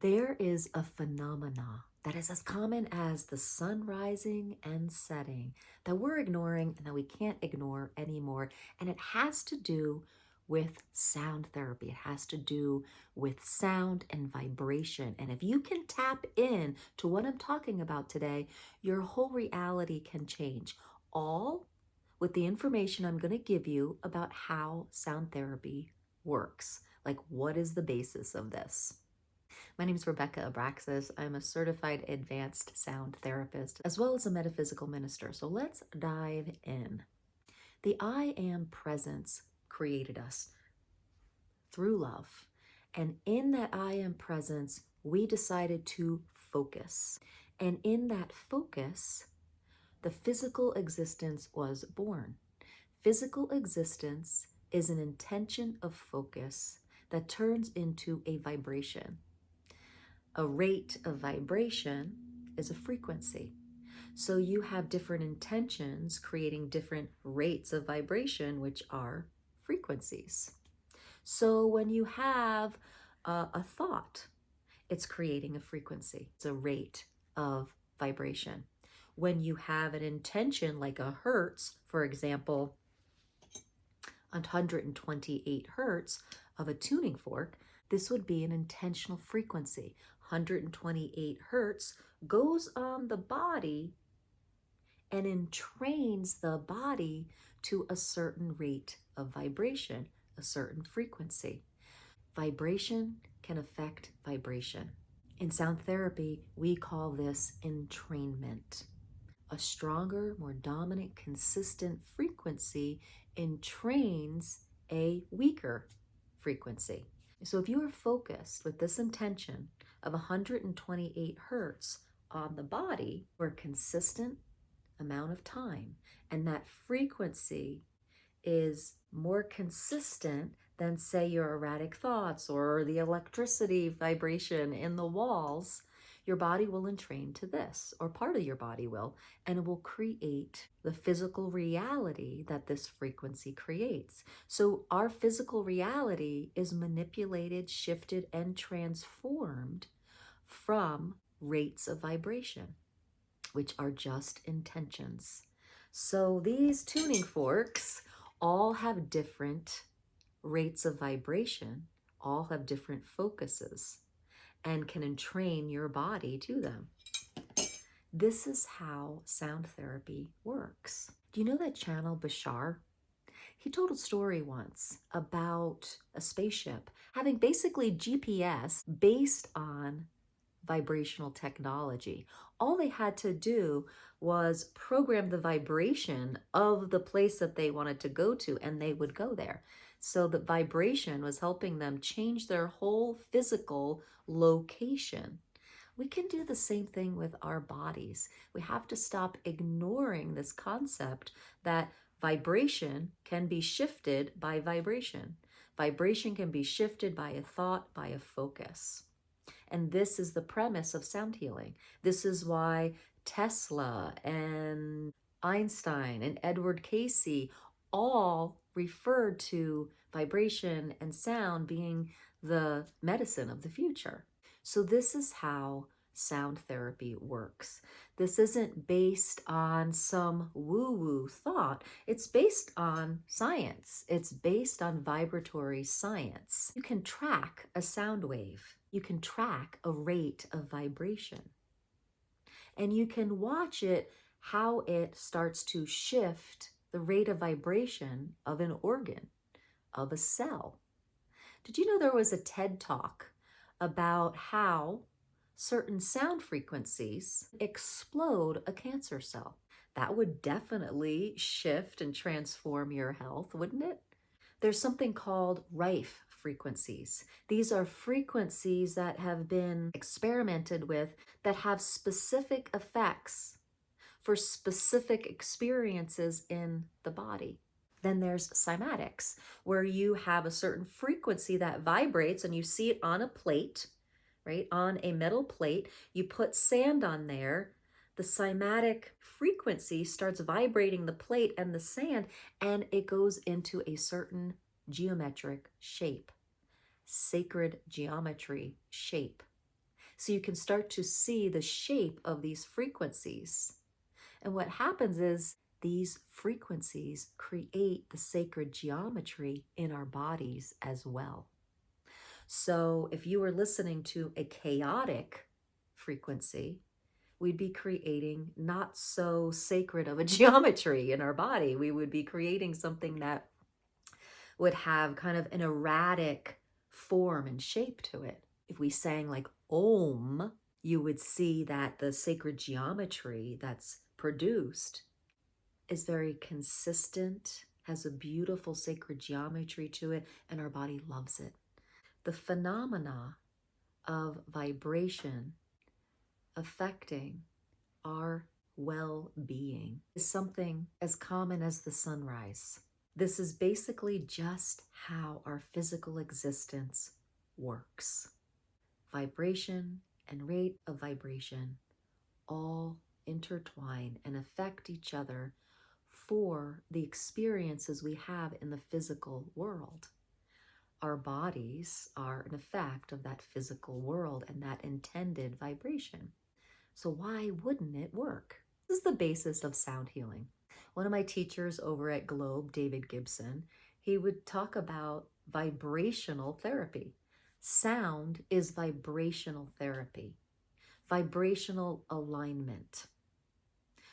There is a phenomena that is as common as the sun rising and setting that we're ignoring and that we can't ignore anymore. And it has to do with sound therapy. It has to do with sound and vibration. And if you can tap in to what I'm talking about today, your whole reality can change. All with the information I'm going to give you about how sound therapy works. Like, what is the basis of this? My name is Rebecca Abraxas. I'm a certified advanced sound therapist as well as a metaphysical minister. So let's dive in. The I Am presence created us through love. And in that I Am presence, we decided to focus. And in that focus, the physical existence was born. Physical existence is an intention of focus that turns into a vibration. A rate of vibration is a frequency. So you have different intentions creating different rates of vibration, which are frequencies. So when you have a thought, it's creating a frequency. It's a rate of vibration. When you have an intention like a hertz, for example, 128 hertz of a tuning fork, this would be an intentional frequency. 128 hertz goes on the body and entrains the body to a certain rate of vibration, a certain frequency. Vibration can affect vibration. In sound therapy, we call this entrainment. A stronger, more dominant, consistent frequency entrains a weaker frequency. So if you are focused with this intention of 128 hertz on the body for a consistent amount of time, and that frequency is more consistent than, say, your erratic thoughts or the electricity vibration in the walls, your body will entrain to this, or part of your body will, and it will create the physical reality that this frequency creates. So our physical reality is manipulated, shifted, and transformed from rates of vibration, which are just intentions. So these tuning forks all have different rates of vibration, all have different focuses, and can entrain your body to them. This is how sound therapy works. Do you know that channel Bashar? He told a story once about a spaceship having basically GPS based on vibrational technology. All they had to do was program the vibration of the place that they wanted to go to, and they would go there. So the vibration was helping them change their whole physical location. We can do the same thing with our bodies. We have to stop ignoring this concept that vibration can be shifted by vibration. Vibration can be shifted by a thought, by a focus. And this is the premise of sound healing. This is why Tesla and Einstein and Edward Casey all referred to vibration and sound being the medicine of the future. So this is how sound therapy works. This isn't based on some woo-woo thought. It's based on science. It's based on vibratory science. You can track a sound wave. You can track a rate of vibration. And you can watch it, how it starts to shift the rate of vibration of an organ, of a cell. Did you know there was a TED Talk about how certain sound frequencies explode a cancer cell? That would definitely shift and transform your health, wouldn't it? There's something called rife frequencies. These are frequencies that have been experimented with that have specific effects for specific experiences in the body. Then there's cymatics, where you have a certain frequency that vibrates and you see it on a plate, right? On a metal plate, you put sand on there, the cymatic frequency starts vibrating the plate and the sand, and it goes into a certain geometric shape, sacred geometry shape. So you can start to see the shape of these frequencies. And what happens is these frequencies create the sacred geometry in our bodies as well. So if you were listening to a chaotic frequency, we'd be creating not so sacred of a geometry in our body. We would be creating something that would have kind of an erratic form and shape to it. If we sang like Om, you would see that the sacred geometry that's produced is very consistent, has a beautiful sacred geometry to it, and our body loves it. The phenomena of vibration affecting our well-being is something as common as the sunrise. This is basically just how our physical existence works. Vibration and rate of vibration all intertwine and affect each other for the experiences we have in the physical world. Our bodies are an effect of that physical world and that intended vibration. So why wouldn't it work? This is the basis of sound healing. One of my teachers over at Globe, David Gibson, he would talk about vibrational therapy. Sound is vibrational therapy, vibrational alignment.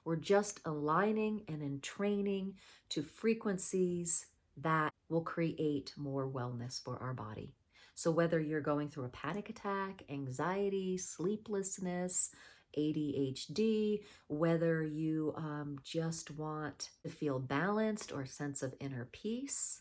We're just aligning and entraining to frequencies that will create more wellness for our body. So whether you're going through a panic attack, anxiety, sleeplessness, ADHD, whether you just want to feel balanced or a sense of inner peace,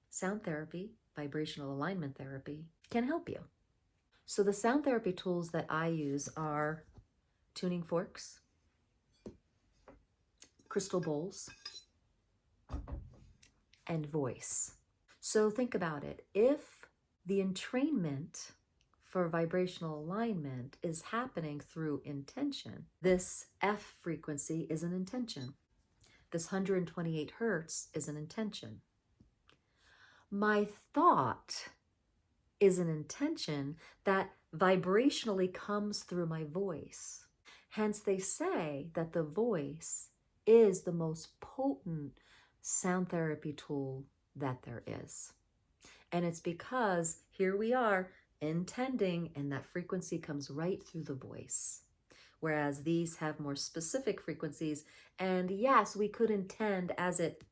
sound therapy, vibrational alignment therapy can help you. So the sound therapy tools that I use are tuning forks, crystal bowls, and voice. So think about it. If the entrainment for vibrational alignment is happening through intention, this F frequency is an intention. This 128 hertz is an intention. My thought is an intention that vibrationally comes through my voice. Hence, they say that the voice is the most potent sound therapy tool that there is. And it's because here we are intending, and that frequency comes right through the voice. Whereas these have more specific frequencies. And yes, we could intend as it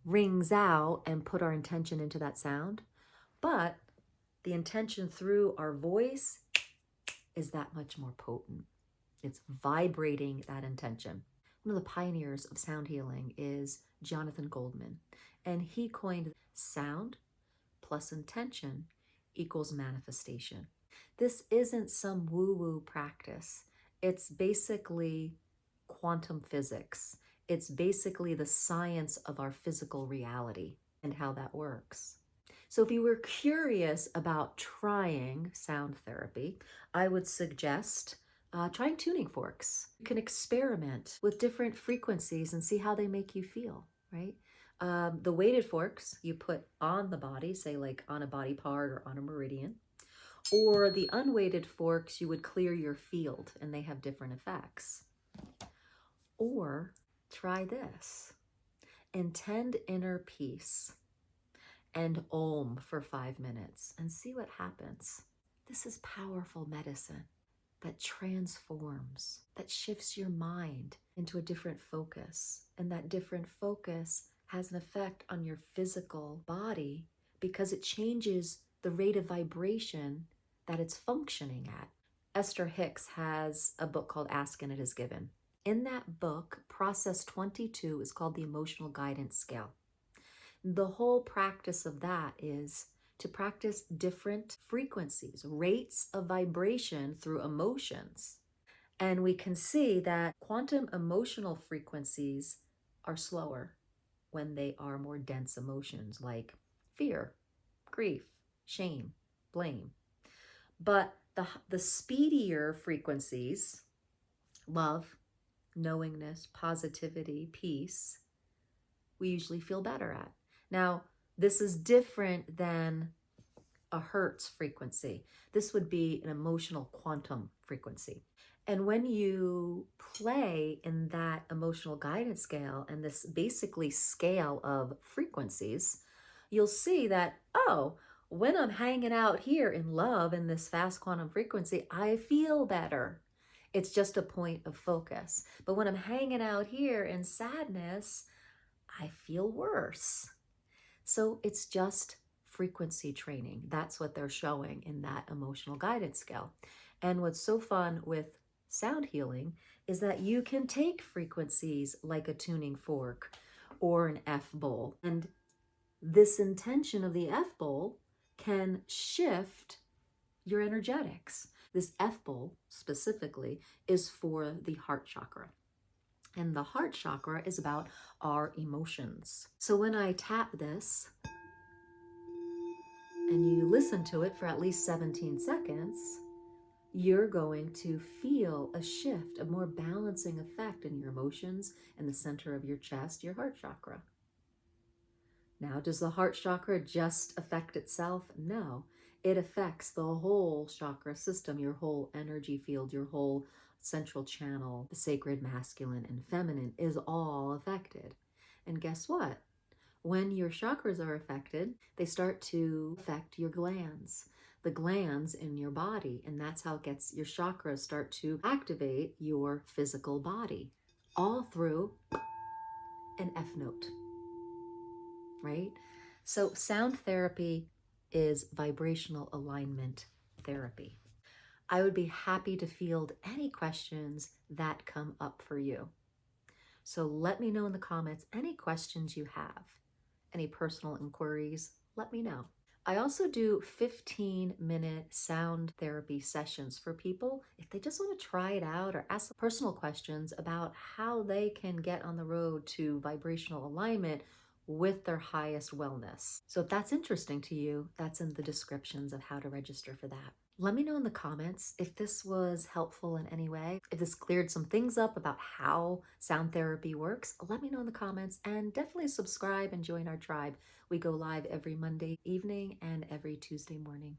rings out and put our intention into that sound, but the intention through our voice is that much more potent. It's vibrating that intention. One of the pioneers of sound healing is Jonathan Goldman, and he coined sound plus intention equals manifestation. This isn't some woo-woo practice. It's basically quantum physics. It's basically the science of our physical reality and how that works. So if you were curious about trying sound therapy, I would suggest trying tuning forks. You can experiment with different frequencies and see how they make you feel, right? The weighted forks you put on the body, say like on a body part or on a meridian, or the unweighted forks you would clear your field and they have different effects. Or try this, intend inner peace and Om for 5 minutes and see what happens. This is powerful medicine that transforms, that shifts your mind into a different focus. And that different focus has an effect on your physical body because it changes the rate of vibration that it's functioning at. Esther Hicks has a book called Ask and It Is Given. In that book, process 22 is called the Emotional Guidance Scale. The whole practice of that is to practice different frequencies, rates of vibration through emotions. And we can see that quantum emotional frequencies are slower when they are more dense emotions like fear, grief, shame, blame. But the speedier frequencies, love, knowingness, positivity, peace, we usually feel better at. Now, this is different than a hertz frequency. This would be an emotional quantum frequency. And when you play in that emotional guidance scale and this basically scale of frequencies, you'll see that, oh, when I'm hanging out here in love in this fast quantum frequency, I feel better. It's just a point of focus. But when I'm hanging out here in sadness, I feel worse. So it's just frequency training. That's what they're showing in that emotional guidance scale. And what's so fun with sound healing is that you can take frequencies like a tuning fork or an F bowl. And this intention of the F bowl can shift your energetics. This F bowl specifically is for the heart chakra. And the heart chakra is about our emotions. So when I tap this and you listen to it for at least 17 seconds, you're going to feel a shift, a more balancing effect in your emotions in the center of your chest, your heart chakra. Now, does the heart chakra just affect itself? No, it affects the whole chakra system, your whole energy field, your whole central channel. The sacred masculine and feminine is all affected. And guess what? When your chakras are affected, they start to affect your glands, the glands in your body. And that's how it gets your chakras start to activate your physical body, all through an F note, right? So sound therapy is vibrational alignment therapy. I would be happy to field any questions that come up for you. So let me know in the comments any questions you have. Any personal inquiries, let me know. I also do 15-minute sound therapy sessions for people if they just want to try it out or ask personal questions about how they can get on the road to vibrational alignment with their highest wellness. So if that's interesting to you, that's in the descriptions of how to register for that. Let me know in the comments if this was helpful in any way, if this cleared some things up about how sound therapy works. Let me know in the comments, and definitely subscribe and join our tribe. We go live every Monday evening and every Tuesday morning.